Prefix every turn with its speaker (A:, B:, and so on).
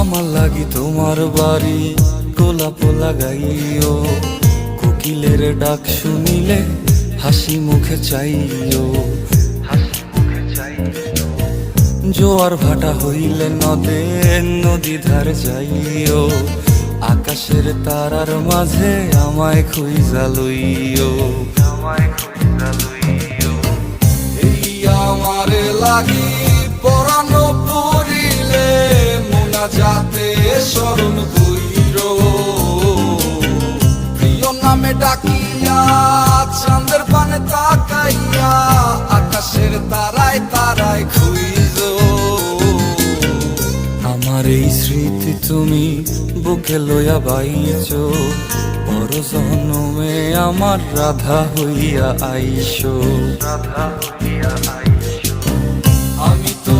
A: আমার লাগি তোমার বাড়ি গোলাপ লাগাইও, কোকিলের ডাক শুনিলে হাসি মুখে চাইও, জোয়ার ভাটা হইলে নদে নদী ধার যাইও, আকাশের তারার মাঝে আমায় খুঁজা লইও, এই আমারে লাগি পরানো পড়িলে মোনাজাতে স্মরণ কইরো, প্রিয় নামে ডাকিয়া চাঁদের পানে তাকাইয়া আকাশের তারায় তারায় খুঁজো। আমার এই স্মৃতি তুমি বুকে লইয়া বাইছো, পর জন্মে আমার রাধা হইয়া আইসো, রাধা হইয়া আইসো।